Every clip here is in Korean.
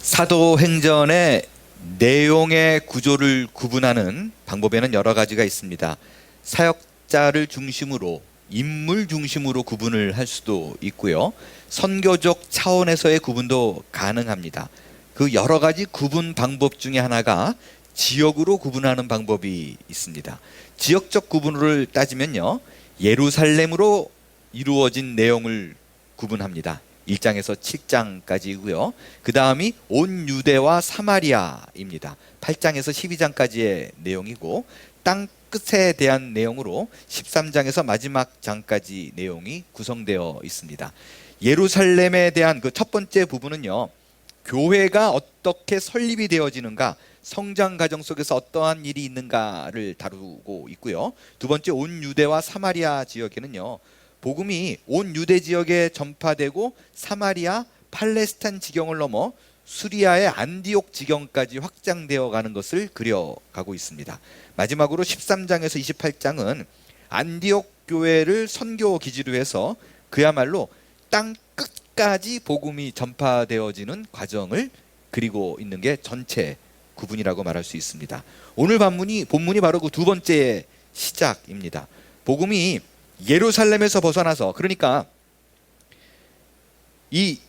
사도행전의 내용의 구조를 구분하는 방법에는 여러 가지가 있습니다. 사역자를 중심으로, 인물 중심으로 구분을 할 수도 있고요. 선교적 차원에서의 구분도 가능합니다. 그 여러 가지 구분 방법 중에 하나가 지역으로 구분하는 방법이 있습니다. 지역적 구분을 따지면요, 예루살렘으로 이루어진 내용을 구분합니다. 1장에서 7장까지이고요. 그 다음이 온 유대와 사마리아입니다. 8장에서 12장까지의 내용이고, 땅 끝에 대한 내용으로 13장에서 마지막 장까지 내용이 구성되어 있습니다. 예루살렘에 대한 그 첫 번째 부분은요, 교회가 어떻게 설립이 되어지는가, 성장 과정 속에서 어떠한 일이 있는가를 다루고 있고요. 두 번째, 온 유대와 사마리아 지역에는요, 복음이 온 유대 지역에 전파되고 사마리아, 팔레스타인 지경을 넘어 수리아의 안디옥 지경까지 확장되어 가는 것을 그려가고 있습니다. 마지막으로 13장에서 28장은 안디옥 교회를 선교 기지로 해서 그야말로 땅 끝까지 복음이 전파되어지는 과정을 그리고 있는 게 전체 구분이라고 말할 수 있습니다. 오늘 본문이 바로 그 두 번째 시작입니다. 복음이 예루살렘에서 벗어나서, 그러니까 이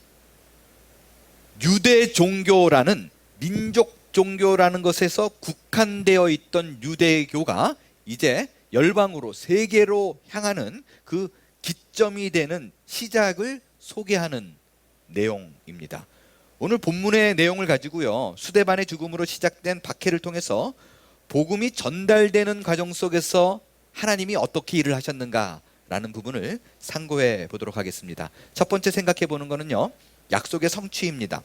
유대 종교라는, 민족 종교라는 것에서 국한되어 있던 유대교가 이제 열방으로, 세계로 향하는 그 기점이 되는 시작을 소개하는 내용입니다. 오늘 본문의 내용을 가지고요, 수데반의 죽음으로 시작된 박해를 통해서 복음이 전달되는 과정 속에서 하나님이 어떻게 일을 하셨는가라는 부분을 상고해 보도록 하겠습니다. 첫 번째 생각해 보는 것은요, 약속의 성취입니다.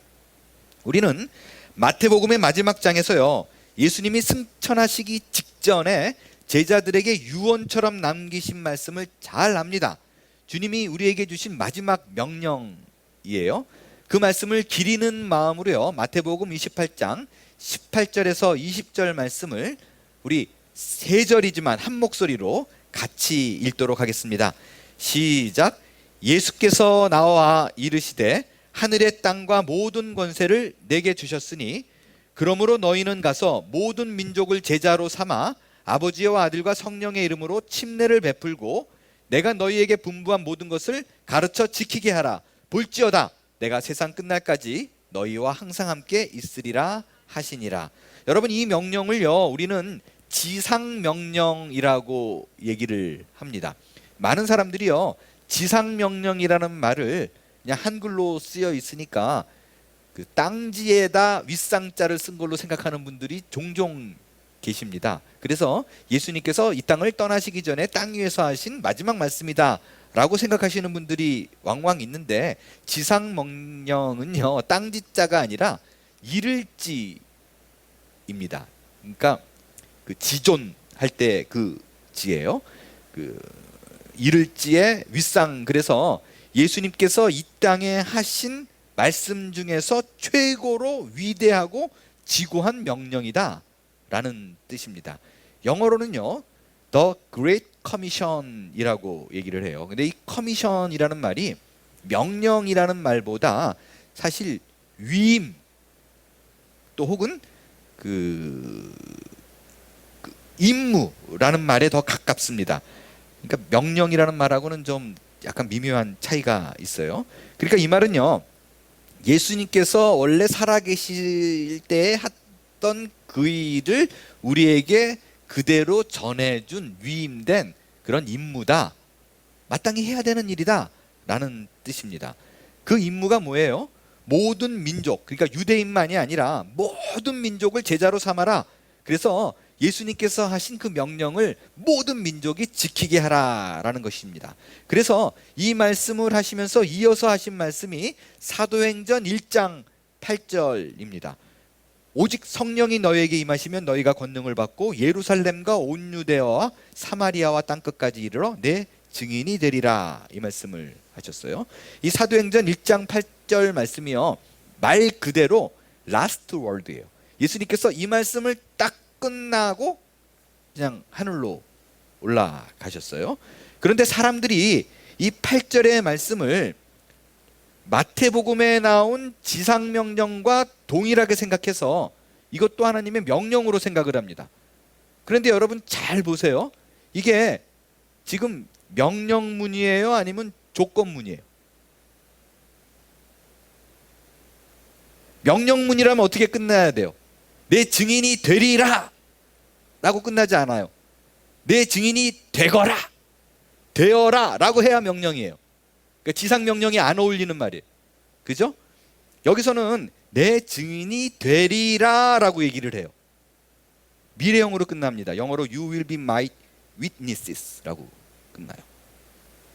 우리는 마태복음의 마지막 장에서요, 예수님이 승천하시기 직전에 제자들에게 유언처럼 남기신 말씀을 잘 압니다. 주님이 우리에게 주신 마지막 명령이에요. 그 말씀을 기리는 마음으로요, 마태복음 28장 18절에서 20절 말씀을 우리 세 절이지만 한 목소리로 같이 읽도록 하겠습니다. 시작. 예수께서 나와 이르시되 하늘의 땅과 모든 권세를 내게 주셨으니 그러므로 너희는 가서 모든 민족을 제자로 삼아 아버지와 아들과 성령의 이름으로 침례를 베풀고 내가 너희에게 분부한 모든 것을 가르쳐 지키게 하라. 볼지어다 내가 세상 끝날까지 너희와 항상 함께 있으리라 하시니라. 여러분, 이 명령을요, 우리는 지상명령이라고 얘기를 합니다. 많은 사람들이요, 지상명령이라는 말을 그냥 한글로 쓰여 있으니까 그 땅지에다 윗상자를 쓴 걸로 생각하는 분들이 종종 계십니다. 그래서 예수님께서 이 땅을 떠나시기 전에 땅 위에서 하신 마지막 말씀이다 라고 생각하시는 분들이 왕왕 있는데, 지상명령은요, 땅지자가 아니라 이를지입니다. 그러니까 그 지존할 때 그 지예요. 그 이를지의 윗상. 그래서 예수님께서 이 땅에 하신 말씀 중에서 최고로 위대하고 지고한 명령이다 라는 뜻입니다. 영어로는요, The Great Commission이라고 얘기를 해요. 근데 이 커미션이라는 말이 명령이라는 말보다 사실 위임, 또 혹은 그 임무라는 말에 더 가깝습니다. 그러니까 명령이라는 말하고는 좀 약간 미묘한 차이가 있어요. 그러니까 이 말은요, 예수님께서 원래 살아계실 때 했던 그 일을 우리에게 그대로 전해준 위임된 그런 임무다, 마땅히 해야 되는 일이다 라는 뜻입니다. 그 임무가 뭐예요? 모든 민족, 그러니까 유대인만이 아니라 모든 민족을 제자로 삼아라. 그래서 예수님께서 하신 그 명령을 모든 민족이 지키게 하라라는 것입니다. 그래서 이 말씀을 하시면서 이어서 하신 말씀이 사도행전 1장 8절입니다. 오직 성령이 너희에게 임하시면 너희가 권능을 받고 예루살렘과 온 유대와 사마리아와 땅끝까지 이르러 내 증인이 되리라, 이 말씀을 하셨어요. 이 사도행전 1장 8절 말씀이요, 말 그대로 라스트 월드예요. 예수님께서 이 말씀을 딱 끝나고 그냥 하늘로 올라가셨어요. 그런데 사람들이 이 8절의 말씀을 마태복음에 나온 지상명령과 동일하게 생각해서 이것도 하나님의 명령으로 생각을 합니다. 그런데 여러분 잘 보세요. 이게 지금 명령문이에요? 아니면 조건문이에요? 명령문이라면 어떻게 끝나야 돼요? 내 증인이 되리라 라고 끝나지 않아요. 내 증인이 되거라, 되어라 라고 해야 명령이에요. 그러니까 지상명령이 안 어울리는 말이에요. 그죠? 여기서는 내 증인이 되리라 라고 얘기를 해요. 미래형으로 끝납니다. 영어로 You will be my witnesses 라고 끝나요.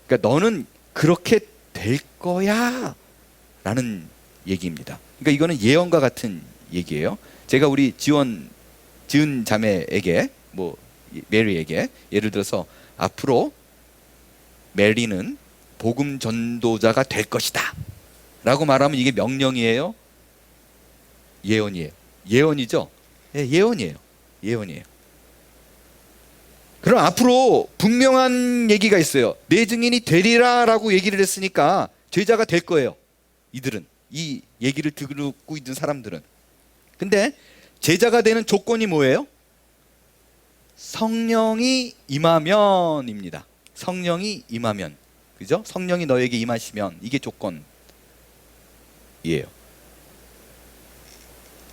그러니까 너는 그렇게 될 거야 라는 얘기입니다. 그러니까 이거는 예언과 같은 얘기예요. 제가 우리 지은 자매에게, 메리에게 예를 들어서 앞으로 메리는 복음 전도자가 될 것이다 라고 말하면 이게 명령이에요? 예언이에요? 예언이죠? 네, 예언이에요. 예언이에요. 그럼 앞으로 분명한 얘기가 있어요. 내 증인이 되리라 라고 얘기를 했으니까 제자가 될 거예요. 이들은, 이 얘기를 듣고 있는 사람들은. 근데 제자가 되는 조건이 뭐예요? 성령이 임하면입니다. 성령이 임하면. 그죠? 성령이 너에게 임하시면, 이게 조건이에요.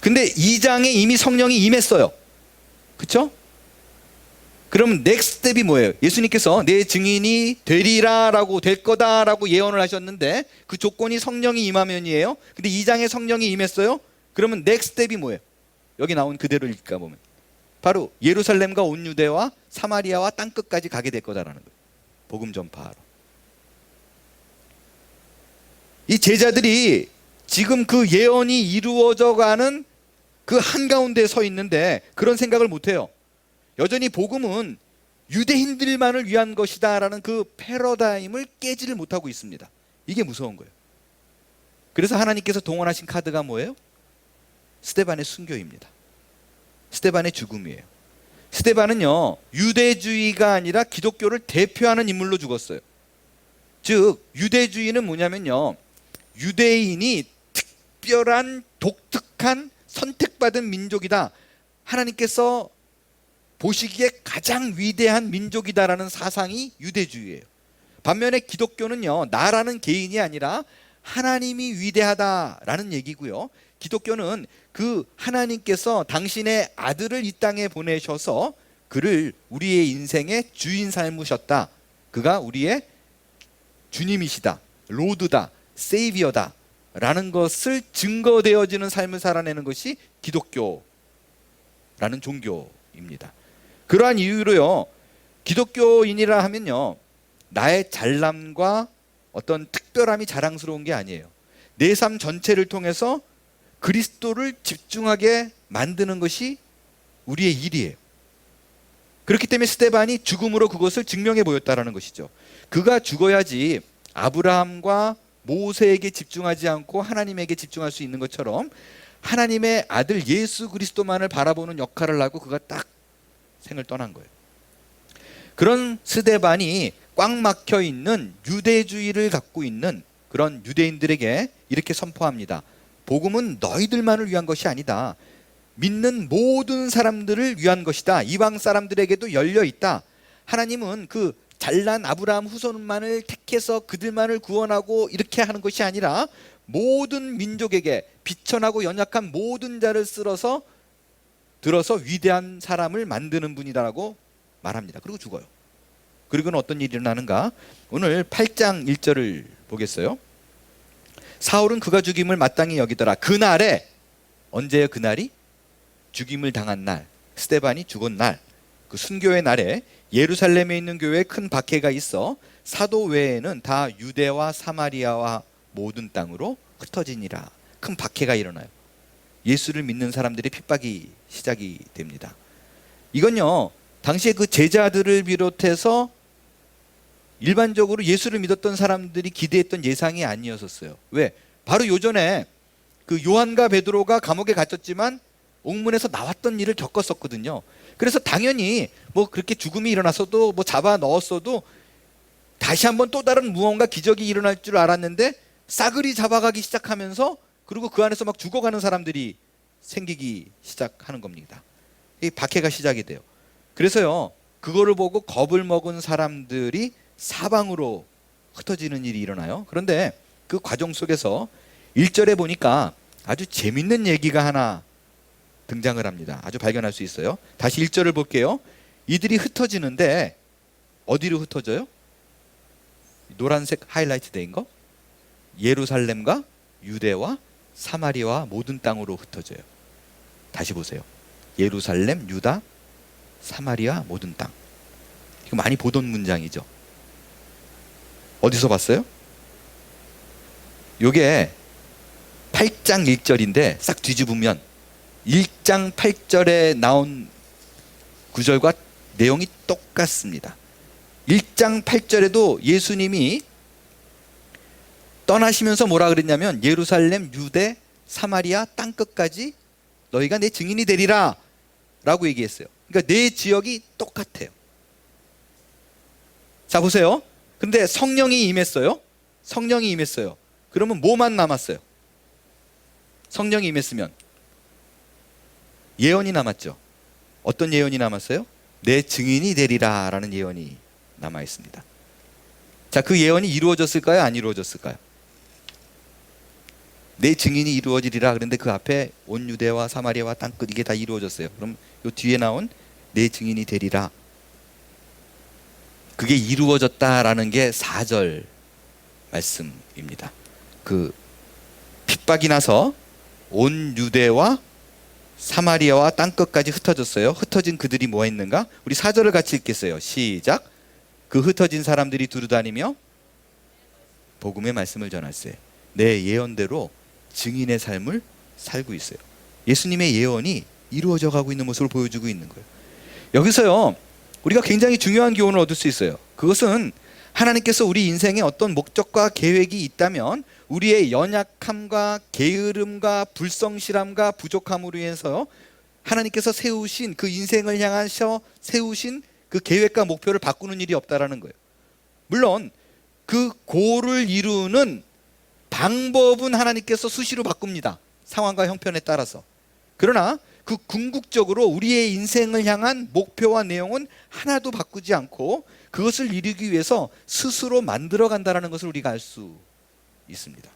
근데 2장에 이미 성령이 임했어요. 그쵸? 그럼 넥스트 스텝이 뭐예요? 예수님께서 내 증인이 되리라 라고, 될 거다 라고 예언을 하셨는데 그 조건이 성령이 임하면이에요. 근데 2장에 성령이 임했어요. 그러면 넥스트 스텝이 뭐예요? 여기 나온 그대로 읽까 보면 바로 예루살렘과 온 유대와 사마리아와 땅끝까지 가게 될 거다라는 거예요. 복음 전파하러. 이 제자들이 지금 그 예언이 이루어져 가는 그 한가운데 서 있는데 그런 생각을 못해요. 여전히 복음은 유대인들만을 위한 것이다 라는 그 패러다임을 깨지를 못하고 있습니다. 이게 무서운 거예요. 그래서 하나님께서 동원하신 카드가 뭐예요? 스데반의 순교입니다. 스데반의 죽음이에요. 스데반은요, 유대주의가 아니라 기독교를 대표하는 인물로 죽었어요. 즉 유대주의는 뭐냐면요, 유대인이 특별한 독특한 선택받은 민족이다, 하나님께서 보시기에 가장 위대한 민족이다라는 사상이 유대주의예요. 반면에 기독교는요, 나라는 개인이 아니라 하나님이 위대하다라는 얘기고요. 기독교는 그 하나님께서 당신의 아들을 이 땅에 보내셔서 그를 우리의 인생의 주인 삼으셨다. 그가 우리의 주님이시다, 로드다, 세이비어다 라는 것을 증거되어지는 삶을 살아내는 것이 기독교라는 종교입니다. 그러한 이유로요, 기독교인이라 하면요, 나의 잘남과 어떤 특별함이 자랑스러운 게 아니에요. 내 삶 전체를 통해서 그리스도를 집중하게 만드는 것이 우리의 일이에요. 그렇기 때문에 스데반이 죽음으로 그것을 증명해 보였다라는 것이죠. 그가 죽어야지 아브라함과 모세에게 집중하지 않고 하나님에게 집중할 수 있는 것처럼 하나님의 아들 예수 그리스도만을 바라보는 역할을 하고 그가 딱 생을 떠난 거예요. 그런 스데반이 꽉 막혀 있는 유대주의를 갖고 있는 그런 유대인들에게 이렇게 선포합니다. 복음은 너희들만을 위한 것이 아니다. 믿는 모든 사람들을 위한 것이다. 이방 사람들에게도 열려 있다. 하나님은 그 잘난 아브라함 후손만을 택해서 그들만을 구원하고 이렇게 하는 것이 아니라 모든 민족에게 비천하고 연약한 모든 자를 들어서 위대한 사람을 만드는 분이다라고 말합니다. 그리고 죽어요. 그리고는 어떤 일이 일어나는가? 오늘 8장 1절을 보겠어요. 사울은 그가 죽임을 마땅히 여기더라. 그날에, 언제예요 그날이? 죽임을 당한 날, 스데반이 죽은 날, 그 순교의 날에 예루살렘에 있는 교회에 큰 박해가 있어 사도 외에는 다 유대와 사마리아와 모든 땅으로 흩어지니라. 큰 박해가 일어나요. 예수를 믿는 사람들의 핍박이 시작이 됩니다. 이건요, 당시에 그 제자들을 비롯해서 일반적으로 예수를 믿었던 사람들이 기대했던 예상이 아니었었어요. 왜? 바로 요전에 그 요한과 베드로가 감옥에 갇혔지만 옥문에서 나왔던 일을 겪었었거든요. 그래서 당연히 그렇게 죽음이 일어났어도 잡아 넣었어도 다시 한번 또 다른 무언가 기적이 일어날 줄 알았는데 싸그리 잡아가기 시작하면서 그리고 그 안에서 막 죽어가는 사람들이 생기기 시작하는 겁니다. 이 박해가 시작이 돼요. 그래서요, 그거를 보고 겁을 먹은 사람들이 사방으로 흩어지는 일이 일어나요. 그런데 그 과정 속에서 1절에 보니까 아주 재밌는 얘기가 하나 등장을 합니다. 아주 발견할 수 있어요. 다시 1절을 볼게요. 이들이 흩어지는데 어디로 흩어져요? 노란색 하이라이트 된 거? 예루살렘과 유대와 사마리아와 모든 땅으로 흩어져요. 다시 보세요. 예루살렘, 유다, 사마리아, 모든 땅. 이거 많이 보던 문장이죠. 어디서 봤어요? 요게 8장 1절인데 싹 뒤집으면 1장 8절에 나온 구절과 내용이 똑같습니다. 1장 8절에도 예수님이 떠나시면서 뭐라 그랬냐면 예루살렘, 유대, 사마리아 땅끝까지 너희가 내 증인이 되리라 라고 얘기했어요. 그러니까 네 지역이 똑같아요. 자 보세요. 근데 성령이 임했어요. 성령이 임했어요. 그러면 뭐만 남았어요? 성령이 임했으면 예언이 남았죠. 어떤 예언이 남았어요? 내 증인이 되리라 라는 예언이 남아 있습니다. 자, 그 예언이 이루어졌을까요? 안 이루어졌을까요? 내 증인이 이루어지리라 그런데 그 앞에 온 유대와 사마리아와 땅끝 이게 다 이루어졌어요. 그럼 요 뒤에 나온 내 증인이 되리라, 그게 이루어졌다라는 게 4절 말씀입니다. 그 핍박이 나서 온 유대와 사마리아와 땅끝까지 흩어졌어요. 흩어진 그들이 뭐 했는가? 우리 4절을 같이 읽겠어요. 시작. 그 흩어진 사람들이 두루다니며 복음의 말씀을 전할세. 내 예언대로 증인의 삶을 살고 있어요. 예수님의 예언이 이루어져 가고 있는 모습을 보여주고 있는 거예요. 여기서요, 우리가 굉장히 중요한 교훈을 얻을 수 있어요. 그것은 하나님께서 우리 인생에 어떤 목적과 계획이 있다면 우리의 연약함과 게으름과 불성실함과 부족함으로 인해서 하나님께서 세우신 그 인생을 향하셔 세우신 그 계획과 목표를 바꾸는 일이 없다라는 거예요. 물론 그 고를 이루는 방법은 하나님께서 수시로 바꿉니다. 상황과 형편에 따라서. 그러나 그 궁극적으로 우리의 인생을 향한 목표와 내용은 하나도 바꾸지 않고 그것을 이루기 위해서 스스로 만들어 간다는 것을 우리가 알 수 있습니다.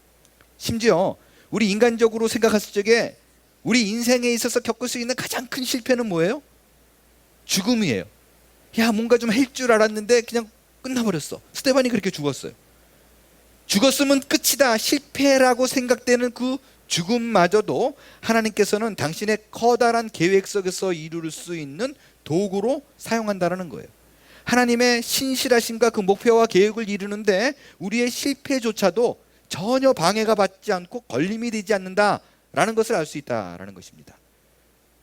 심지어 우리 인간적으로 생각했을 적에 우리 인생에 있어서 겪을 수 있는 가장 큰 실패는 뭐예요? 죽음이에요. 야, 뭔가 좀 할 줄 알았는데 그냥 끝나버렸어. 스데반이 그렇게 죽었어요. 죽었으면 끝이다, 실패라고 생각되는 그 죽음마저도 하나님께서는 당신의 커다란 계획 속에서 이룰 수 있는 도구로 사용한다는 거예요. 하나님의 신실하심과 그 목표와 계획을 이루는데 우리의 실패조차도 전혀 방해가 받지 않고 걸림이 되지 않는다라는 것을 알 수 있다라는 것입니다.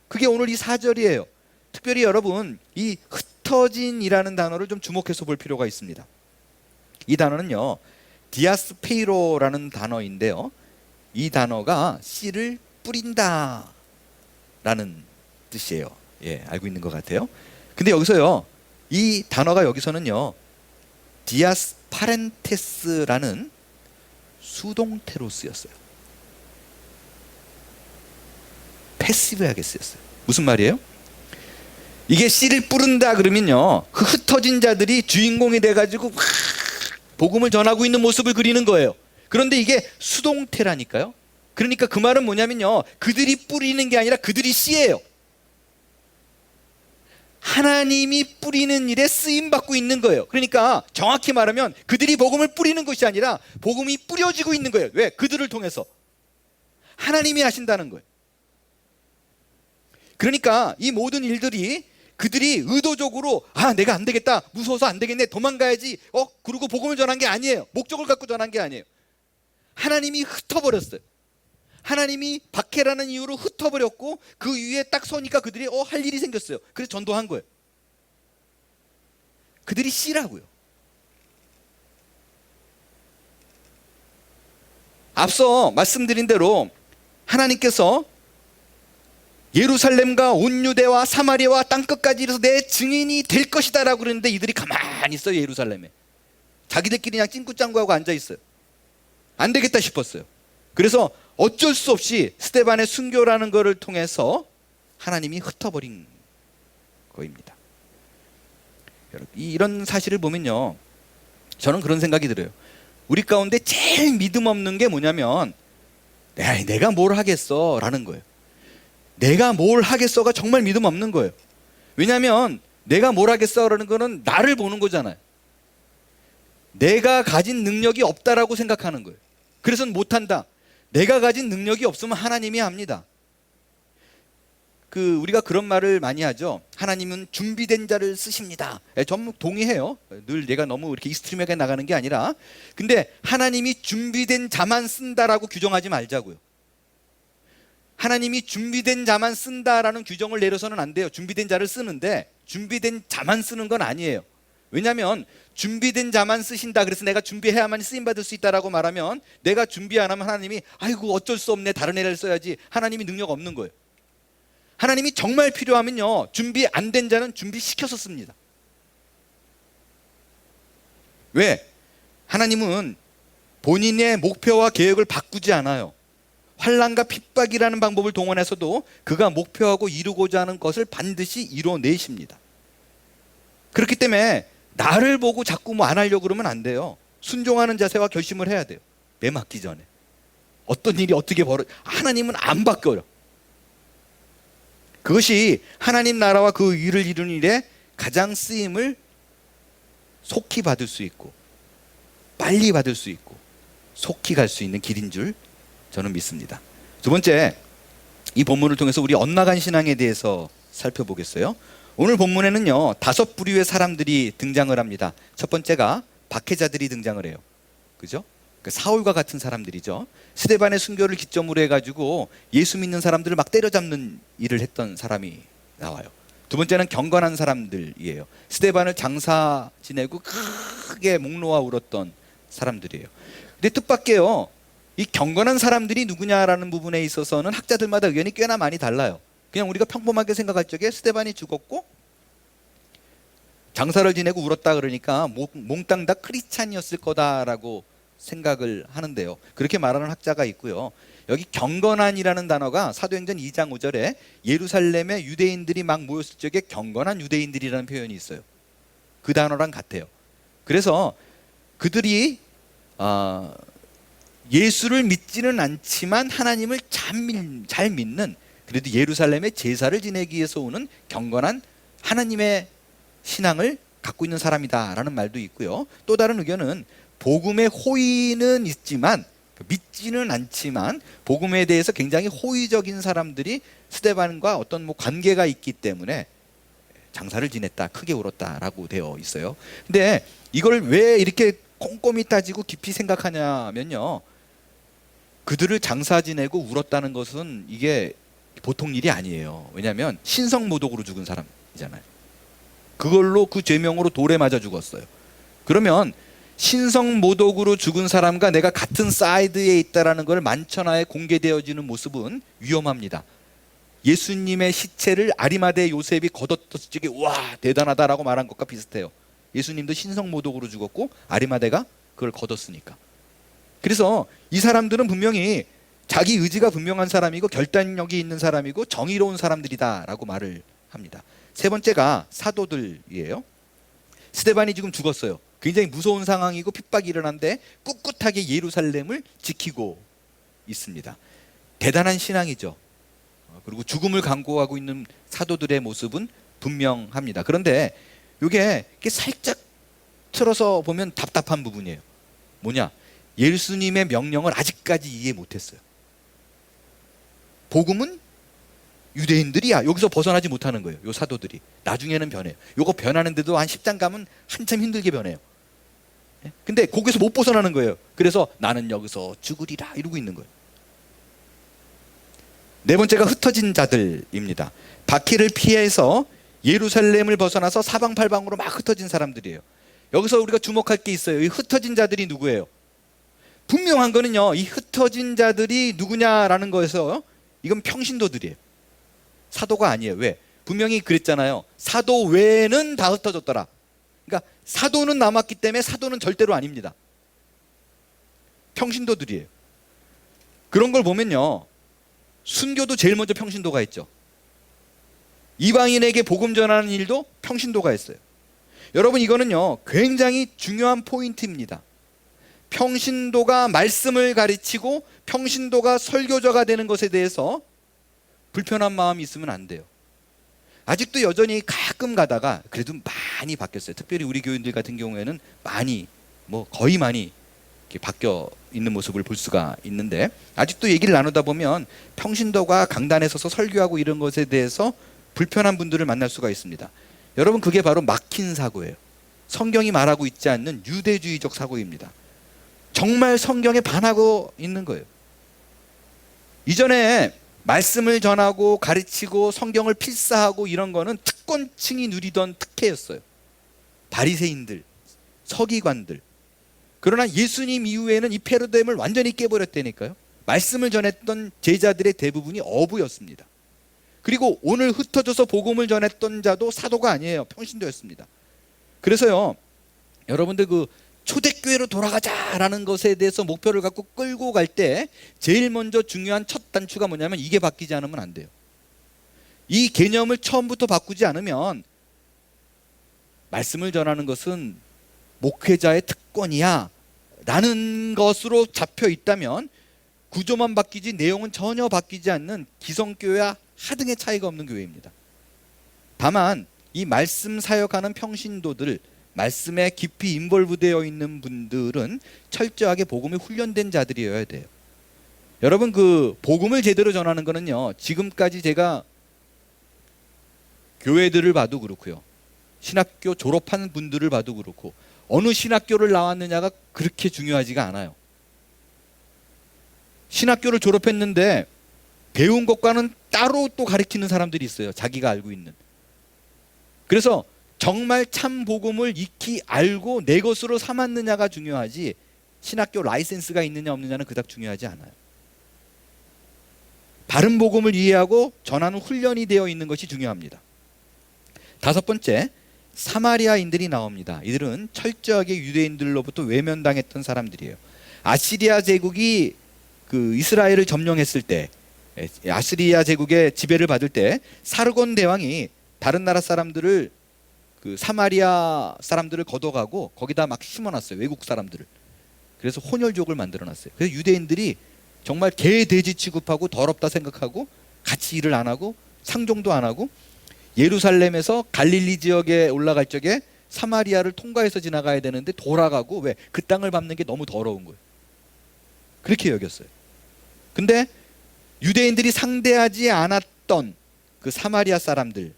그게 오늘 이 4절이에요. 특별히 여러분, 이 흩어진이라는 단어를 좀 주목해서 볼 필요가 있습니다. 이 단어는요, 디아스페이로라는 단어인데요, 이 단어가 씨를 뿌린다 라는 뜻이에요. 예, 알고 있는 것 같아요. 근데 여기서요, 이 단어가 여기서는요, 디아스파렌테스라는 수동태로 쓰였어요. 패시브하게 쓰였어요. 무슨 말이에요? 이게 씨를 뿌린다 그러면요, 그 흩어진 자들이 주인공이 돼가지고 막 복음을 전하고 있는 모습을 그리는 거예요. 그런데 이게 수동태라니까요. 그러니까 그 말은 뭐냐면요, 그들이 뿌리는 게 아니라 그들이 씨예요. 하나님이 뿌리는 일에 쓰임받고 있는 거예요. 그러니까 정확히 말하면 그들이 복음을 뿌리는 것이 아니라 복음이 뿌려지고 있는 거예요. 왜? 그들을 통해서 하나님이 하신다는 거예요. 그러니까 이 모든 일들이 그들이 의도적으로 내가 안 되겠다, 무서워서 안 되겠네, 도망가야지, 그러고 복음을 전한 게 아니에요. 목적을 갖고 전한 게 아니에요. 하나님이 흩어버렸어요. 하나님이 박해라는 이유로 흩어버렸고 그 위에 딱 서니까 그들이 할 일이 생겼어요. 그래서 전도한 거예요. 그들이 씨라고요. 앞서 말씀드린 대로 하나님께서 예루살렘과 온 유대와 사마리아와 땅끝까지 이르러서 내 증인이 될 것이다 라고 그러는데 이들이 가만히 있어요. 예루살렘에 자기들끼리 그냥 찡긋짱구하고 앉아 있어요. 안 되겠다 싶었어요. 그래서 어쩔 수 없이 스데반의 순교라는 것을 통해서 하나님이 흩어버린 거입니다. 이런 사실을 보면요, 저는 그런 생각이 들어요. 우리 가운데 제일 믿음 없는 게 뭐냐면 내가 뭘 하겠어 라는 거예요. 내가 뭘 하겠어가 정말 믿음 없는 거예요. 왜냐하면 내가 뭘 하겠어 라는 거는 나를 보는 거잖아요. 내가 가진 능력이 없다라고 생각하는 거예요. 그래서는 못한다. 내가 가진 능력이 없으면 하나님이 합니다. 우리가 그런 말을 많이 하죠. 하나님은 준비된 자를 쓰십니다. 전 동의해요. 늘 내가 너무 이렇게 익스트림하게 나가는 게 아니라, 근데 하나님이 준비된 자만 쓴다라고 규정하지 말자고요. 하나님이 준비된 자만 쓴다라는 규정을 내려서는 안 돼요. 준비된 자를 쓰는데 준비된 자만 쓰는 건 아니에요. 왜냐하면 준비된 자만 쓰신다, 그래서 내가 준비해야만 쓰임받을 수 있다라고 말하면, 내가 준비 안 하면 하나님이 아이고 어쩔 수 없네, 다른 애를 써야지, 하나님이 능력 없는 거예요. 하나님이 정말 필요하면요, 준비 안 된 자는 준비시켜서 씁니다. 왜? 하나님은 본인의 목표와 계획을 바꾸지 않아요. 환난과 핍박이라는 방법을 동원해서도 그가 목표하고 이루고자 하는 것을 반드시 이뤄내십니다. 그렇기 때문에 나를 보고 자꾸 뭐 안 하려고 그러면 안 돼요. 순종하는 자세와 결심을 해야 돼요. 매 맞기 전에. 어떤 일이 어떻게 하나님은 안 바뀌어요. 그것이 하나님 나라와 그 일을 이루는 일에 가장 쓰임을 속히 받을 수 있고, 빨리 받을 수 있고, 속히 갈 수 있는 길인 줄 저는 믿습니다. 두 번째, 이 본문을 통해서 우리 엇나간 신앙에 대해서 살펴보겠어요. 오늘 본문에는요, 5부류의 사람들이 등장을 합니다. 첫 번째가 박해자들이 등장을 해요. 그죠? 사울과 같은 사람들이죠. 스데반의 순교를 기점으로 해가지고 예수 믿는 사람들을 막 때려잡는 일을 했던 사람이 나와요. 두 번째는 경건한 사람들이에요. 스데반을 장사 지내고 크게 목 놓아 울었던 사람들이에요. 근데 뜻밖에요, 이 경건한 사람들이 누구냐라는 부분에 있어서는 학자들마다 의견이 꽤나 많이 달라요. 그냥 우리가 평범하게 생각할 적에 스데반이 죽었고 장사를 지내고 울었다 그러니까 몽땅 다 크리스찬이었을 거다라고 생각을 하는데요. 그렇게 말하는 학자가 있고요. 여기 경건한이라는 단어가 사도행전 2장 5절에 예루살렘에 유대인들이 막 모였을 적에 경건한 유대인들이라는 표현이 있어요. 그 단어랑 같아요. 그래서 그들이 예수를 믿지는 않지만 하나님을 잘 믿는, 그래도 예루살렘에 제사를 지내기 위해서 오는 경건한 하나님의 신앙을 갖고 있는 사람이다라는 말도 있고요. 또 다른 의견은 복음의 호의는 있지만, 믿지는 않지만 복음에 대해서 굉장히 호의적인 사람들이 스데반과 어떤 관계가 있기 때문에 장사를 지냈다, 크게 울었다라고 되어 있어요. 근데 이걸 왜 이렇게 꼼꼼히 따지고 깊이 생각하냐면요, 그들을 장사 지내고 울었다는 것은 이게 보통 일이 아니에요. 왜냐하면 신성모독으로 죽은 사람이잖아요. 그걸로 그 죄명으로 돌에 맞아 죽었어요. 그러면 신성모독으로 죽은 사람과 내가 같은 사이드에 있다는 걸 만천하에 공개되어지는 모습은 위험합니다. 예수님의 시체를 아리마대 요셉이 걷었을 적에 와 대단하다라고 말한 것과 비슷해요. 예수님도 신성모독으로 죽었고 아리마대가 그걸 걷었으니까. 그래서 이 사람들은 분명히 자기 의지가 분명한 사람이고 결단력이 있는 사람이고 정의로운 사람들이다라고 말을 합니다. 세 번째가 사도들이에요. 스데반이 지금 죽었어요. 굉장히 무서운 상황이고 핍박이 일어났는데 꿋꿋하게 예루살렘을 지키고 있습니다. 대단한 신앙이죠. 그리고 죽음을 강구하고 있는 사도들의 모습은 분명합니다. 그런데 이게 살짝 틀어서 보면 답답한 부분이에요. 뭐냐? 예수님의 명령을 아직까지 이해 못했어요. 복음은 유대인들이야. 여기서 벗어나지 못하는 거예요. 요 사도들이. 나중에는 변해요. 요거 변하는데도 한 10장 가면 한참 힘들게 변해요. 근데 거기서 못 벗어나는 거예요. 그래서 나는 여기서 죽으리라 이러고 있는 거예요. 네 번째가 흩어진 자들입니다. 박해를 피해서 예루살렘을 벗어나서 사방팔방으로 막 흩어진 사람들이에요. 여기서 우리가 주목할 게 있어요. 이 흩어진 자들이 누구예요? 분명한 거는요, 이 흩어진 자들이 누구냐라는 거에서 이건 평신도들이에요. 사도가 아니에요. 왜? 분명히 그랬잖아요. 사도 외에는 다 흩어졌더라. 그러니까 사도는 남았기 때문에 사도는 절대로 아닙니다. 평신도들이에요. 그런 걸 보면요, 순교도 제일 먼저 평신도가 했죠. 이방인에게 복음 전하는 일도 평신도가 했어요. 여러분, 이거는요 굉장히 중요한 포인트입니다. 평신도가 말씀을 가르치고 평신도가 설교자가 되는 것에 대해서 불편한 마음이 있으면 안 돼요. 아직도 여전히 가끔 가다가 그래도 많이 바뀌었어요. 특별히 우리 교인들 같은 경우에는 많이, 거의 많이 이렇게 바뀌어 있는 모습을 볼 수가 있는데, 아직도 얘기를 나누다 보면 평신도가 강단에 서서 설교하고 이런 것에 대해서 불편한 분들을 만날 수가 있습니다. 여러분, 그게 바로 막힌 사고예요. 성경이 말하고 있지 않는 유대주의적 사고입니다. 정말 성경에 반하고 있는 거예요. 이전에 말씀을 전하고 가르치고 성경을 필사하고 이런 거는 특권층이 누리던 특혜였어요. 바리새인들, 서기관들. 그러나 예수님 이후에는 이 패러다임을 완전히 깨버렸다니까요. 말씀을 전했던 제자들의 대부분이 어부였습니다. 그리고 오늘 흩어져서 복음을 전했던 자도 사도가 아니에요. 평신도였습니다. 그래서요, 여러분들 그 초대교회로 돌아가자라는 것에 대해서 목표를 갖고 끌고 갈 때 제일 먼저 중요한 첫 단추가 뭐냐면, 이게 바뀌지 않으면 안 돼요. 이 개념을 처음부터 바꾸지 않으면 말씀을 전하는 것은 목회자의 특권이야 라는 것으로 잡혀 있다면 구조만 바뀌지 내용은 전혀 바뀌지 않는 기성교회와 하등의 차이가 없는 교회입니다. 다만 이 말씀 사역하는 평신도들, 말씀에 깊이 인볼브되어 있는 분들은 철저하게 복음에 훈련된 자들이어야 돼요. 여러분, 그 복음을 제대로 전하는 거는요, 지금까지 제가 교회들을 봐도 그렇고요, 신학교 졸업한 분들을 봐도 그렇고, 어느 신학교를 나왔느냐가 그렇게 중요하지가 않아요. 신학교를 졸업했는데 배운 것과는 따로 또 가르치는 사람들이 있어요. 자기가 알고 있는. 그래서 정말 참 복음을 익히 알고 내 것으로 삼았느냐가 중요하지, 신학교 라이센스가 있느냐 없느냐는 그닥 중요하지 않아요. 바른 복음을 이해하고 전하는 훈련이 되어 있는 것이 중요합니다. 다섯 번째, 사마리아인들이 나옵니다. 이들은 철저하게 유대인들로부터 외면당했던 사람들이에요. 아시리아 제국이 그 이스라엘을 점령했을 때, 아시리아 제국의 지배를 받을 때 사르곤 대왕이 다른 나라 사람들을, 그 사마리아 사람들을 걷어가고 거기다 막 심어놨어요. 외국 사람들을. 그래서 혼혈족을 만들어놨어요. 그래서 유대인들이 정말 개 돼지 취급하고 더럽다 생각하고 같이 일을 안 하고 상종도 안 하고, 예루살렘에서 갈릴리 지역에 올라갈 적에 사마리아를 통과해서 지나가야 되는데 돌아가고, 왜? 그 땅을 밟는 게 너무 더러운 거예요. 그렇게 여겼어요. 근데 유대인들이 상대하지 않았던 그 사마리아 사람들에게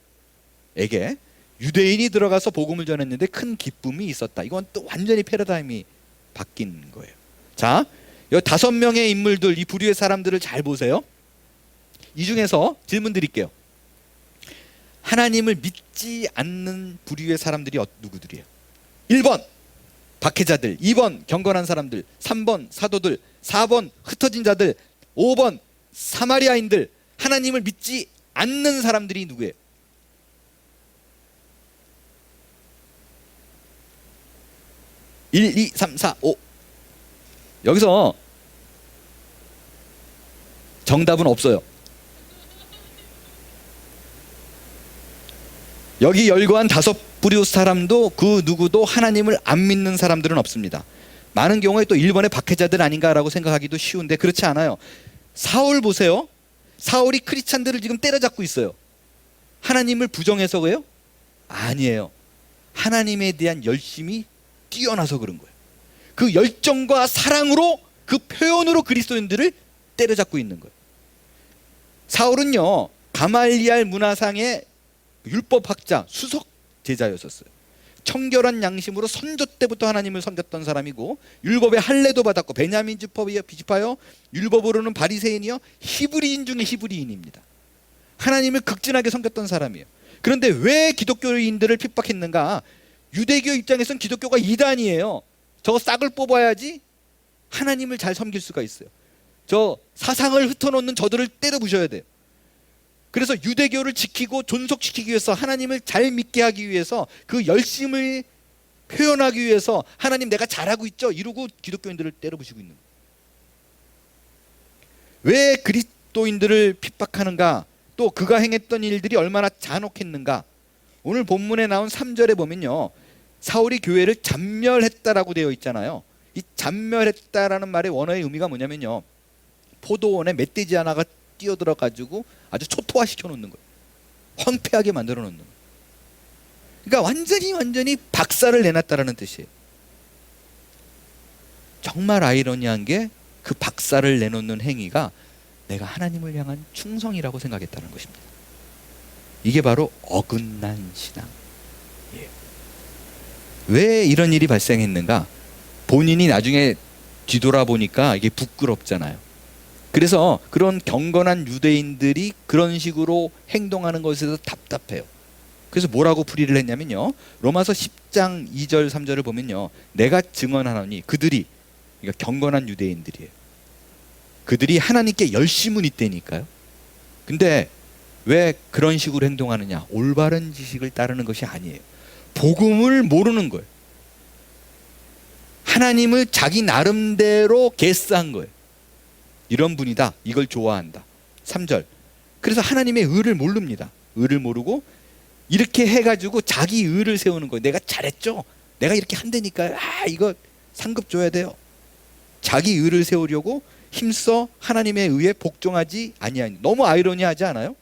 유대인이 들어가서 복음을 전했는데 큰 기쁨이 있었다. 이건 또 완전히 패러다임이 바뀐 거예요. 자, 이 5명의 인물들, 이 부류의 사람들을 잘 보세요. 이 중에서 질문 드릴게요. 하나님을 믿지 않는 부류의 사람들이 누구들이에요? 1번 박해자들, 2번 경건한 사람들, 3번 사도들, 4번 흩어진 자들, 5번 사마리아인들. 하나님을 믿지 않는 사람들이 누구예요? 1, 2, 3, 4, 5. 여기서 정답은 없어요. 여기 열거한 5부류 사람도 그 누구도 하나님을 안 믿는 사람들은 없습니다. 많은 경우에 또 1번의 박해자들 아닌가라고 생각하기도 쉬운데 그렇지 않아요. 사울 보세요. 사울이 크리스찬들을 지금 때려잡고 있어요. 하나님을 부정해서 그래요? 아니에요. 하나님에 대한 열심이 뛰어나서 그런 거예요. 그 열정과 사랑으로, 그 표현으로 그리스도인들을 때려잡고 있는 거예요. 사울은요, 가말리알 문화상의 율법학자, 수석 제자였었어요. 청결한 양심으로 선조 때부터 하나님을 섬겼던 사람이고, 율법의 할례도 받았고, 베냐민 지파요, 율법으로는 바리새인이요, 히브리인 중에 히브리인입니다. 하나님을 극진하게 섬겼던 사람이에요. 그런데 왜 기독교인들을 핍박했는가? 유대교 입장에서는 기독교가 이단이에요. 저거 싹을 뽑아야지 하나님을 잘 섬길 수가 있어요. 저 사상을 흩어놓는 저들을 때려 부셔야 돼요. 그래서 유대교를 지키고 존속시키기 위해서, 하나님을 잘 믿게 하기 위해서, 그 열심을 표현하기 위해서 하나님 내가 잘하고 있죠 이러고 기독교인들을 때려 부시고 있는 거예요. 왜 그리스도인들을 핍박하는가? 또 그가 행했던 일들이 얼마나 잔혹했는가? 오늘 본문에 나온 3절에 보면요, 사울이 교회를 잔멸했다라고 되어 있잖아요. 이 잔멸했다라는 말의 원어의 의미가 뭐냐면요, 포도원에 멧돼지 하나가 뛰어들어 가지고 아주 초토화시켜 놓는 거예요. 황폐하게 만들어 놓는 거예요. 그러니까 완전히 박살을 내놨다라는 뜻이에요. 정말 아이러니한 게 그 박살을 내놓는 행위가 내가 하나님을 향한 충성이라고 생각했다는 것입니다. 이게 바로 어긋난 신앙이에요. 왜 이런 일이 발생했는가? 본인이 나중에 뒤돌아보니까 이게 부끄럽잖아요. 그래서 그런 경건한 유대인들이 그런 식으로 행동하는 것에서 답답해요. 그래서 뭐라고 풀이를 했냐면요, 로마서 10장 2절 3절을 보면요, 내가 증언하노니 그들이, 그러니까 경건한 유대인들이에요. 그들이 하나님께 열심은 있다니까요. 근데 왜 그런 식으로 행동하느냐? 올바른 지식을 따르는 것이 아니에요. 복음을 모르는 거예요. 하나님을 자기 나름대로 게스한 거예요. 이런 분이다, 이걸 좋아한다. 3절, 그래서 하나님의 의를 모릅니다. 의를 모르고 이렇게 해가지고 자기 의를 세우는 거예요. 내가 잘했죠? 내가 이렇게 한다니까요. 이거 상급 줘야 돼요. 자기 의를 세우려고 힘써 하나님의 의에 복종하지 아니하니. 너무 아이러니하지 않아요?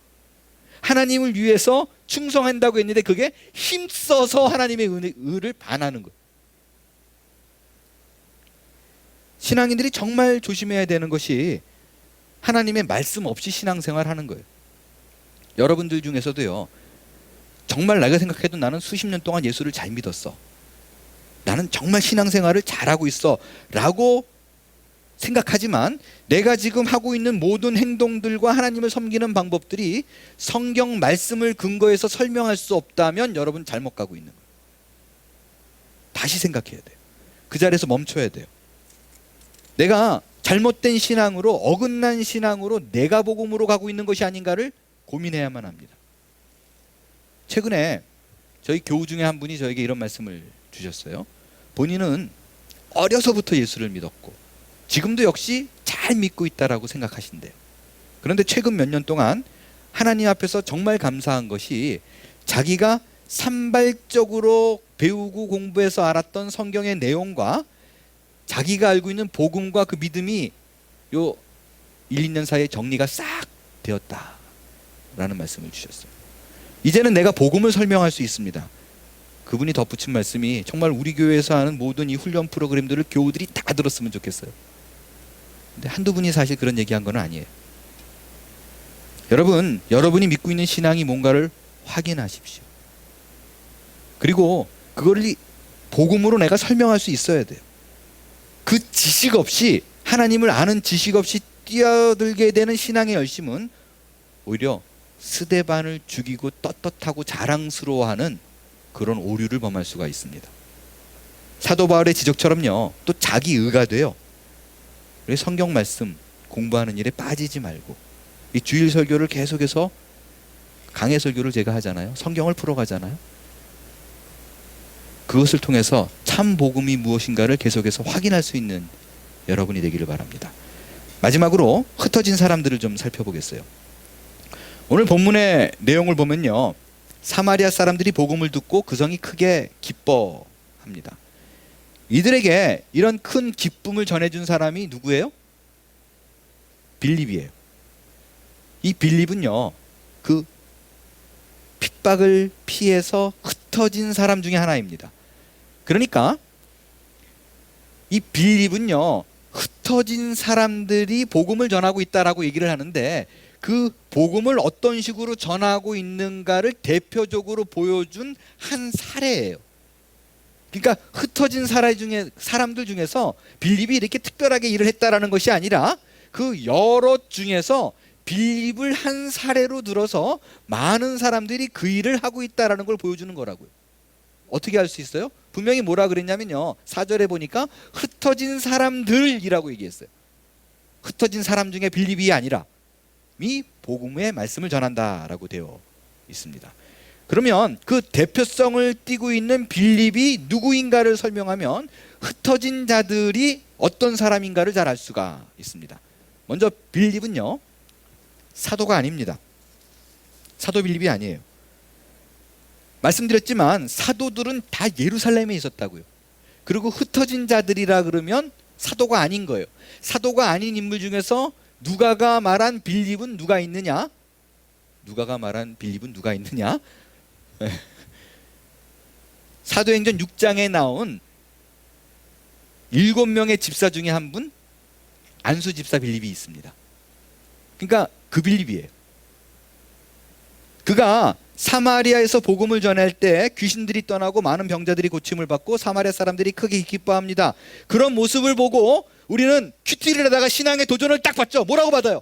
하나님을 위해서 충성한다고 했는데 그게 힘써서 하나님의 의를 반하는 거예요. 신앙인들이 정말 조심해야 되는 것이 하나님의 말씀 없이 신앙생활 하는 거예요. 여러분들 중에서도요, 정말 내가 생각해도 나는 수십 년 동안 예수를 잘 믿었어, 나는 정말 신앙생활을 잘하고 있어 라고 생각하지만 내가 지금 하고 있는 모든 행동들과 하나님을 섬기는 방법들이 성경 말씀을 근거해서 설명할 수 없다면 여러분 잘못 가고 있는 거예요. 다시 생각해야 돼요. 그 자리에서 멈춰야 돼요. 내가 잘못된 신앙으로, 어긋난 신앙으로 내가 복음으로 가고 있는 것이 아닌가를 고민해야만 합니다. 최근에 저희 교우 중에 한 분이 저에게 이런 말씀을 주셨어요. 본인은 어려서부터 예수를 믿었고 지금도 역시 잘 믿고 있다라고 생각하신대요. 그런데 최근 몇 년 동안 하나님 앞에서 정말 감사한 것이 자기가 산발적으로 배우고 공부해서 알았던 성경의 내용과 자기가 알고 있는 복음과 그 믿음이 요 1, 2년 사이에 정리가 싹 되었다라는 말씀을 주셨어요. 이제는 내가 복음을 설명할 수 있습니다. 그분이 덧붙인 말씀이 정말 우리 교회에서 하는 모든 이 훈련 프로그램들을 교우들이 다 들었으면 좋겠어요. 근데 한두 분이 사실 그런 얘기한 건 아니에요. 여러분이 믿고 있는 신앙이 뭔가를 확인하십시오. 그리고 그걸 복음으로 내가 설명할 수 있어야 돼요. 그 지식 없이, 하나님을 아는 지식 없이 뛰어들게 되는 신앙의 열심은 오히려 스데반을 죽이고 떳떳하고 자랑스러워하는 그런 오류를 범할 수가 있습니다. 사도 바울의 지적처럼요, 또 자기 의가 돼요. 그래서 성경 말씀 공부하는 일에 빠지지 말고, 이 주일 설교를 계속해서, 강해 설교를 제가 하잖아요. 성경을 풀어가잖아요. 그것을 통해서 참 복음이 무엇인가를 계속해서 확인할 수 있는 여러분이 되기를 바랍니다. 마지막으로 흩어진 사람들을 좀 살펴보겠어요. 오늘 본문의 내용을 보면요, 사마리아 사람들이 복음을 듣고 그 성이 크게 기뻐합니다. 이들에게 이런 큰 기쁨을 전해준 사람이 누구예요? 빌립이에요. 이 빌립은요, 그 핍박을 피해서 흩어진 사람 중에 하나입니다. 그러니까 이 빌립은요, 흩어진 사람들이 복음을 전하고 있다라고 얘기를 하는데 그 복음을 어떤 식으로 전하고 있는가를 대표적으로 보여준 한 사례예요. 그러니까 흩어진 사람들 중에서 빌립이 이렇게 특별하게 일을 했다라는 것이 아니라 그 여러 중에서 빌립을 한 사례로 들어서 많은 사람들이 그 일을 하고 있다라는 걸 보여주는 거라고요. 어떻게 할 수 있어요? 분명히 뭐라 그랬냐면요, 4절에 보니까 흩어진 사람들이라고 얘기했어요. 흩어진 사람 중에 빌립이 아니라 이 복음의 말씀을 전한다라고 되어 있습니다. 그러면 그 대표성을 띠고 있는 빌립이 누구인가를 설명하면 흩어진 자들이 어떤 사람인가를 잘 알 수가 있습니다. 먼저 빌립은요, 사도가 아닙니다. 사도 빌립이 아니에요. 말씀드렸지만 사도들은 다 예루살렘에 있었다고요. 그리고 흩어진 자들이라 그러면 사도가 아닌 거예요. 사도가 아닌 인물 중에서 누가가 말한 빌립은 누가 있느냐? 누가가 말한 빌립은 누가 있느냐? 사도행전 6장에 나온 7명의 집사 중에 한 분, 안수 집사 빌립이 있습니다. 그러니까 그 빌립이에요. 그가 사마리아에서 복음을 전할 때 귀신들이 떠나고 많은 병자들이 고침을 받고 사마리아 사람들이 크게 기뻐합니다. 그런 모습을 보고 우리는 큐티를 하다가 신앙의 도전을 딱 받죠. 뭐라고 받아요?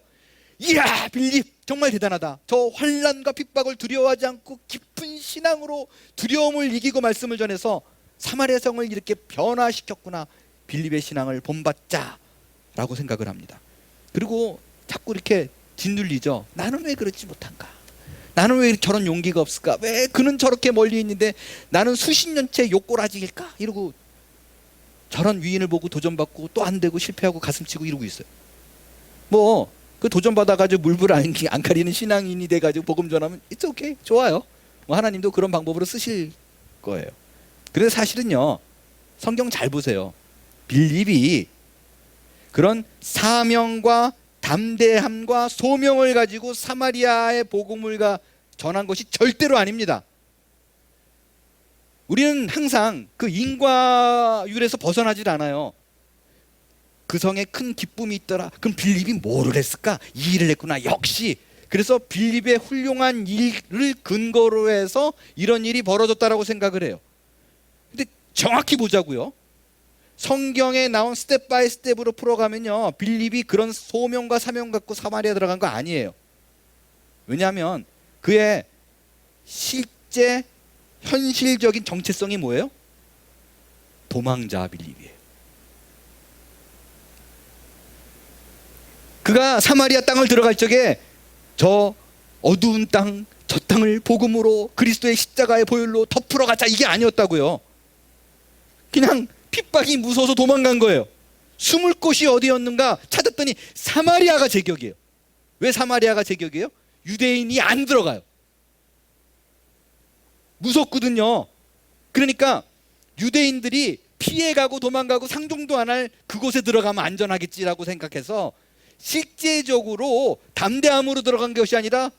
이야, 빌립 정말 대단하다. 저 환난과 핍박을 두려워하지 않고 깊은 신앙으로 두려움을 이기고 말씀을 전해서 사마리아 성을 이렇게 변화시켰구나. 빌립의 신앙을 본받자 라고 생각을 합니다. 그리고 자꾸 이렇게 짓눌리죠. 나는 왜 그렇지 못한가? 나는 왜 저런 용기가 없을까? 왜 그는 저렇게 멀리 있는데 나는 수십 년째 욕꼬라지일까? 이러고 저런 위인을 보고 도전받고 또 안 되고 실패하고 가슴치고 이러고 있어요. 뭐 그 도전받아가지고 물불 안 가리는 신앙인이 돼가지고 복음 전하면 it's okay, 좋아요. 뭐 하나님도 그런 방법으로 쓰실 거예요. 그래서 사실은요, 성경 잘 보세요. 빌립이 그런 사명과 담대함과 소명을 가지고 사마리아의 복음을 전한 것이 절대로 아닙니다. 우리는 항상 그 인과율에서 벗어나질 않아요. 그 성에 큰 기쁨이 있더라. 그럼 빌립이 뭐를 했을까? 이 일을 했구나. 역시. 그래서 빌립의 훌륭한 일을 근거로 해서 이런 일이 벌어졌다라고 생각을 해요. 근데 정확히 보자고요. 성경에 나온 스텝 바이 스텝으로 풀어가면요, 빌립이 그런 소명과 사명 갖고 사마리아 들어간 거 아니에요. 왜냐하면 그의 실제 현실적인 정체성이 뭐예요? 도망자 빌립이에요. 그가 사마리아 땅을 들어갈 적에 저 어두운 땅, 저 땅을 복음으로 그리스도의 십자가의 보혈로 덮으러 가자, 이게 아니었다고요. 그냥 핍박이 무서워서 도망간 거예요. 숨을 곳이 어디였는가 찾았더니 사마리아가 제격이에요. 왜 사마리아가 제격이에요? 유대인이 안 들어가요. 무섭거든요. 그러니까 유대인들이 피해가고 도망가고 상종도 안 할 그곳에 들어가면 안전하겠지라고 생각해서 실제적으로 담대함으로 들어간 것이 아니라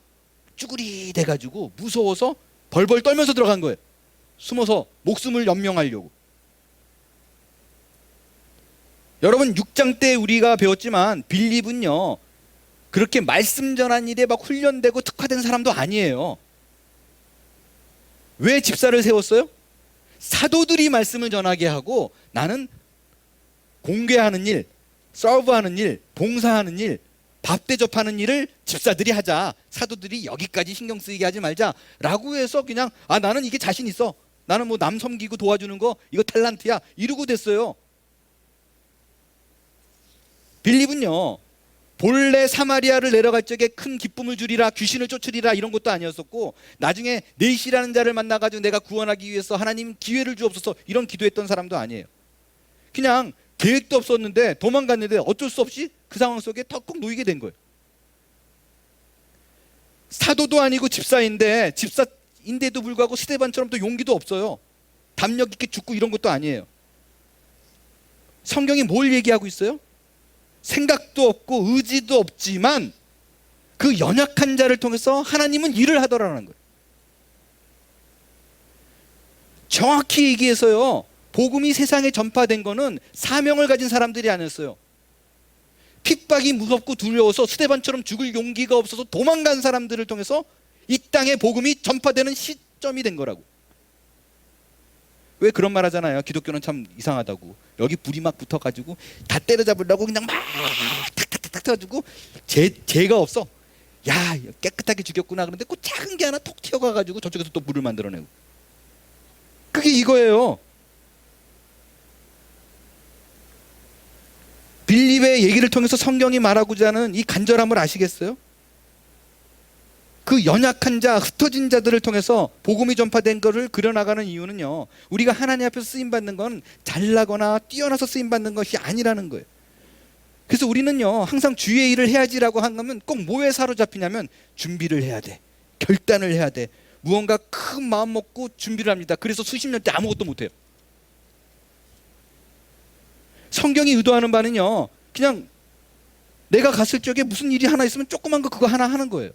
쭈구리 돼가지고 무서워서 벌벌 떨면서 들어간 거예요. 숨어서 목숨을 연명하려고. 여러분, 6장 때 우리가 배웠지만 빌립은요, 그렇게 말씀 전한 일에 막 훈련되고 특화된 사람도 아니에요. 왜 집사를 세웠어요? 사도들이 말씀을 전하게 하고 나는 공개하는 일, 서브하는 일, 봉사하는 일, 밥 대접하는 일을 집사들이 하자. 사도들이 여기까지 신경 쓰이게 하지 말자 라고 해서 그냥 나는 이게 자신 있어. 나는 뭐 남 섬기고 도와주는 거 이거 탤런트야 이러고 됐어요. 빌립은요, 본래 사마리아를 내려갈 적에 큰 기쁨을 주리라, 귀신을 쫓으리라 이런 것도 아니었었고, 나중에 네시라는 자를 만나가지고 내가 구원하기 위해서 하나님 기회를 주옵소서 이런 기도했던 사람도 아니에요. 그냥 계획도 없었는데 도망갔는데 어쩔 수 없이 그 상황 속에 턱꼭 놓이게 된 거예요. 사도도 아니고 집사인데, 집사인데도 불구하고 스데반처럼 또 용기도 없어요. 담력 있게 죽고 이런 것도 아니에요. 성경이 뭘 얘기하고 있어요? 생각도 없고 의지도 없지만 그 연약한 자를 통해서 하나님은 일을 하더라는 거예요. 정확히 얘기해서요, 복음이 세상에 전파된 거는 사명을 가진 사람들이 아니었어요. 핍박이 무섭고 두려워서 스데반처럼 죽을 용기가 없어서 도망간 사람들을 통해서 이 땅에 복음이 전파되는 시점이 된 거라고. 왜 그런 말 하잖아요. 기독교는 참 이상하다고. 여기 불이 막 붙어가지고 다 때려잡으려고 그냥 막 탁탁탁탁 해가지고 죄가 없어. 야, 깨끗하게 죽였구나. 그런데 그 작은 게 하나 톡 튀어가가지고 저쪽에서 또 불을 만들어내고. 그게 이거예요. 빌립의 얘기를 통해서 성경이 말하고자 하는 이 간절함을 아시겠어요? 그 연약한 자, 흩어진 자들을 통해서 복음이 전파된 것을 그려나가는 이유는요, 우리가 하나님 앞에서 쓰임받는 건 잘나거나 뛰어나서 쓰임받는 것이 아니라는 거예요. 그래서 우리는요 항상 주의 일을 해야지라고 하면 꼭 뭐에 사로잡히냐면 준비를 해야 돼, 결단을 해야 돼, 무언가 큰 마음 먹고 준비를 합니다. 그래서 수십 년째 아무것도 못해요. 성경이 의도하는 바는요 그냥 내가 갔을 적에 무슨 일이 하나 있으면 조그만 거 그거 하나 하는 거예요.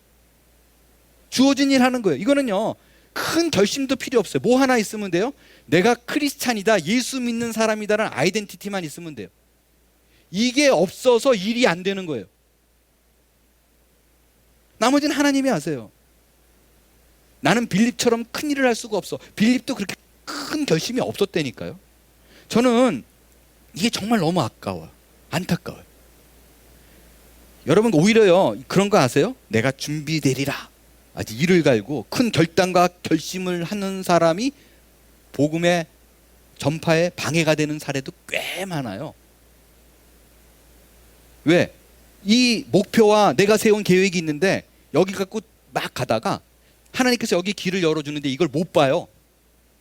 주어진 일 하는 거예요. 이거는요 큰 결심도 필요 없어요. 뭐 하나 있으면 돼요. 내가 크리스찬이다, 예수 믿는 사람이다라는 아이덴티티만 있으면 돼요. 이게 없어서 일이 안 되는 거예요. 나머지는 하나님이 아세요. 나는 빌립처럼 큰 일을 할 수가 없어. 빌립도 그렇게 큰 결심이 없었다니까요. 저는 이게 정말 너무 아까워요. 안타까워요. 여러분 오히려요 그런 거 아세요? 내가 준비되리라 아직 이를 갈고 큰 결단과 결심을 하는 사람이 복음의 전파에 방해가 되는 사례도 꽤 많아요. 왜? 이 목표와 내가 세운 계획이 있는데 여기 갖고 막 가다가 하나님께서 여기 길을 열어주는데 이걸 못 봐요.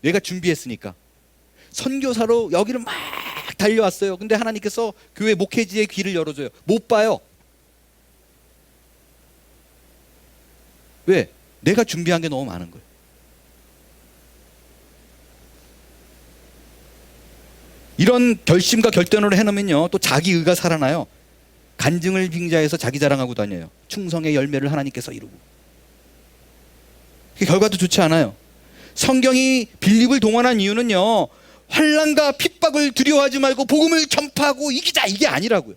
내가 준비했으니까. 선교사로 여기를 막 달려왔어요. 근데 하나님께서 교회 목회지에 길을 열어줘요. 못 봐요. 왜? 내가 준비한 게 너무 많은 거예요. 이런 결심과 결단으로 해놓으면요 또 자기 의가 살아나요. 간증을 빙자해서 자기 자랑하고 다녀요. 충성의 열매를 하나님께서 이루고. 결과도 좋지 않아요. 성경이 빌립을 동원한 이유는요 환난과 핍박을 두려워하지 말고 복음을 전파하고 이기자 이게 아니라고요.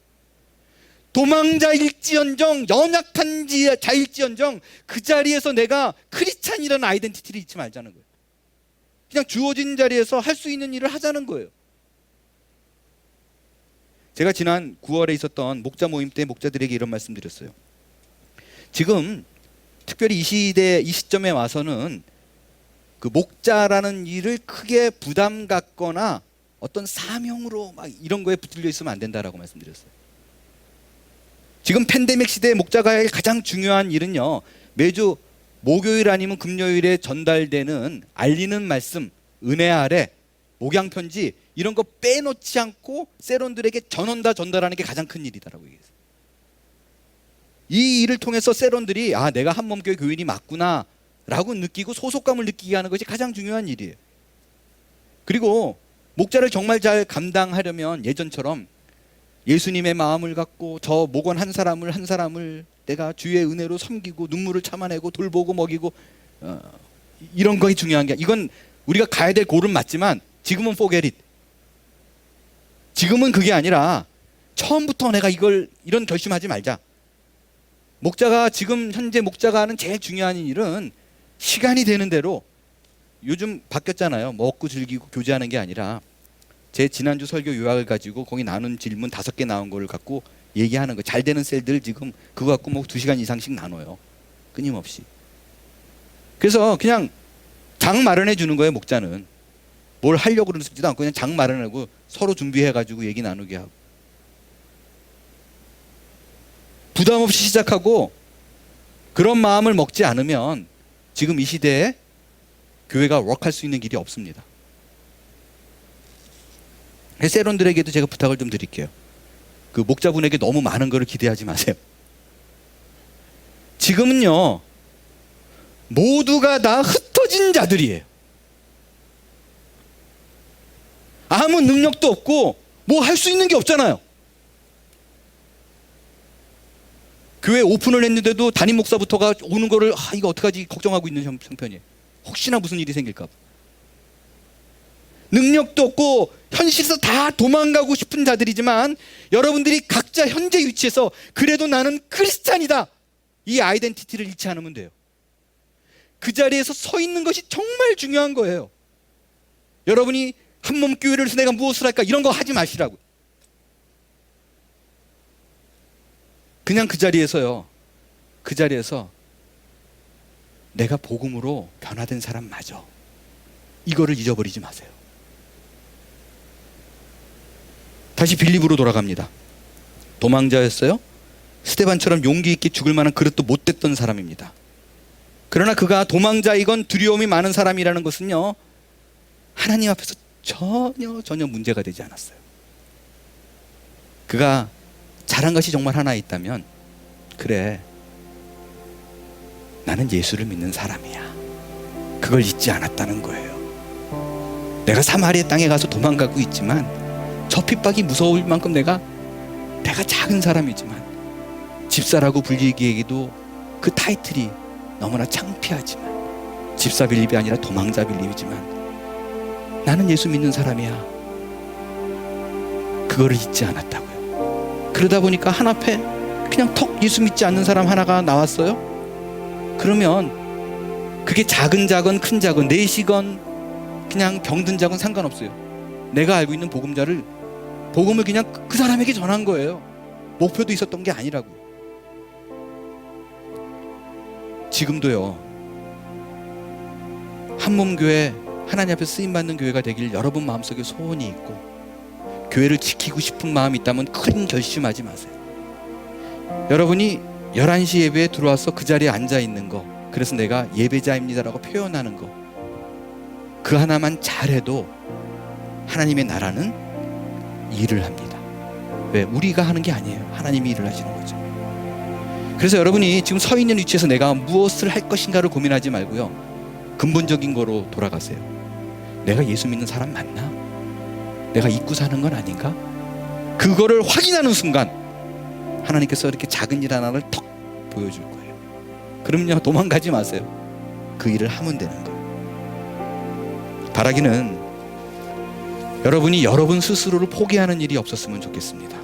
도망자일지언정 연약한 자일지언정 그 자리에서 내가 크리스찬이라는 아이덴티티를 잊지 말자는 거예요. 그냥 주어진 자리에서 할 수 있는 일을 하자는 거예요. 제가 지난 9월에 있었던 목자 모임 때 목자들에게 이런 말씀 드렸어요. 지금 특별히 이 시대 이 시점에 와서는 그 목자라는 일을 크게 부담 갖거나 어떤 사명으로 막 이런 거에 붙들려 있으면 안 된다라고 말씀드렸어요. 지금 팬데믹 시대에 목자가 할 가장 중요한 일은요 매주 목요일 아니면 금요일에 전달되는 알리는 말씀, 은혜 아래, 목양편지 이런 거 빼놓지 않고 세론들에게 전달하는 게 가장 큰 일이다라고 얘기했어요. 이 일을 통해서 세론들이 아 내가 한몸교회 교인이 맞구나 라고 느끼고 소속감을 느끼게 하는 것이 가장 중요한 일이에요. 그리고 목자를 정말 잘 감당하려면 예전처럼 예수님의 마음을 갖고 저 목원 한 사람을 내가 주의 은혜로 섬기고 눈물을 참아내고 돌보고 먹이고 이런 것이 중요한 게 이건 우리가 가야 될 골은 맞지만 지금은 forget it. 지금은 그게 아니라 처음부터 내가 이런 결심하지 말자. 목자가 지금 현재 목자가 하는 제일 중요한 일은 시간이 되는 대로 요즘 바뀌었잖아요. 먹고 즐기고 교제하는 게 아니라 제 지난주 설교 요약을 가지고 거기 나눈 질문 5개 나온 걸 갖고 얘기하는 거. 잘 되는 셀들 지금 그거 갖고 뭐 2시간 이상씩 나눠요. 끊임없이. 그래서 그냥 장 마련해 주는 거예요. 목자는. 뭘 하려고 그러지도 않고 그냥 장 마련하고 서로 준비해가지고 얘기 나누게 하고. 부담 없이 시작하고 그런 마음을 먹지 않으면 지금 이 시대에 교회가 웍할 수 있는 길이 없습니다. 세론들에게도 제가 부탁을 좀 드릴게요. 그 목자분에게 너무 많은 거를 기대하지 마세요. 지금은요 모두가 다 흩어진 자들이에요. 아무 능력도 없고 뭐 할 수 있는 게 없잖아요. 교회 오픈을 했는데도 담임 목사부터가 오는 거를 이거 어떡하지 걱정하고 있는 형편이에요. 혹시나 무슨 일이 생길까 봐. 능력도 없고 현실에서 다 도망가고 싶은 자들이지만 여러분들이 각자 현재 위치에서 그래도 나는 크리스찬이다 이 아이덴티티를 잃지 않으면 돼요. 그 자리에서 서 있는 것이 정말 중요한 거예요. 여러분이 한몸 교회를 해서 내가 무엇을 할까 이런 거 하지 마시라고. 그냥 그 자리에서요 그 자리에서 내가 복음으로 변화된 사람 맞아 이거를 잊어버리지 마세요. 다시 빌립으로 돌아갑니다. 도망자였어요. 스데반처럼 용기 있게 죽을 만한 그릇도 못 됐던 사람입니다. 그러나 그가 도망자이건 두려움이 많은 사람이라는 것은요 하나님 앞에서 전혀 문제가 되지 않았어요. 그가 잘한 것이 정말 하나 있다면, 그래, 나는 예수를 믿는 사람이야. 그걸 잊지 않았다는 거예요. 내가 사마리아 땅에 가서 도망가고 있지만, 저 핍박이 무서울 만큼 내가 작은 사람이지만, 집사라고 불리기에도 그 타이틀이 너무나 창피하지만, 집사 빌립이 아니라 도망자 빌립이지만 나는 예수 믿는 사람이야. 그거를 잊지 않았다고요. 그러다 보니까 한 앞에 그냥 턱 예수 믿지 않는 사람 하나가 나왔어요. 그러면 그게 작은 자건 큰 자건 넷이건 그냥 병든 자건 상관없어요. 내가 알고 있는 복음을 그냥 그 사람에게 전한 거예요. 목표도 있었던 게 아니라고. 지금도요, 한몸교회, 하나님 앞에 쓰임받는 교회가 되길 여러분 마음속에 소원이 있고, 교회를 지키고 싶은 마음이 있다면 큰 결심하지 마세요. 여러분이 11시 예배에 들어와서 그 자리에 앉아 있는 거, 그래서 내가 예배자입니다라고 표현하는 거, 그 하나만 잘해도 하나님의 나라는 일을 합니다. 왜? 우리가 하는 게 아니에요. 하나님이 일을 하시는 거죠. 그래서 여러분이 지금 서 있는 위치에서 내가 무엇을 할 것인가를 고민하지 말고요, 근본적인 거로 돌아가세요. 내가 예수 믿는 사람 맞나? 내가 잊고 사는 건 아닌가? 그거를 확인하는 순간 하나님께서 이렇게 작은 일 하나를 턱 보여줄 거예요. 그럼요, 도망가지 마세요. 그 일을 하면 되는 거예요. 바라기는 여러분이 여러분 스스로를 포기하는 일이 없었으면 좋겠습니다.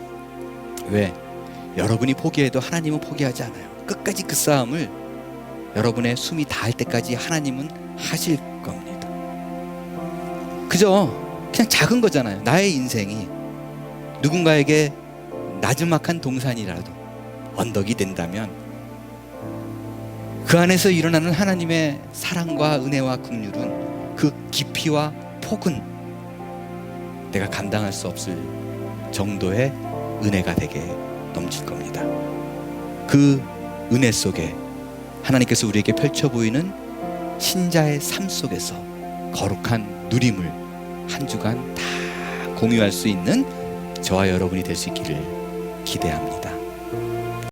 왜? 여러분이 포기해도 하나님은 포기하지 않아요. 끝까지 그 싸움을 여러분의 숨이 닿을 때까지 하나님은 하실 겁니다. 그저 그냥 작은 거잖아요. 나의 인생이 누군가에게 나지막한 동산이라도 언덕이 된다면, 그 안에서 일어나는 하나님의 사랑과 은혜와 긍휼은, 그 깊이와 폭은 내가 감당할 수 없을 정도의 은혜가 되게 넘칠 겁니다. 그 은혜 속에 하나님께서 우리에게 펼쳐 보이는 신자의 삶 속에서 거룩한 누림을 한 주간 다 공유할 수 있는 저와 여러분이 될 수 있기를 기대합니다.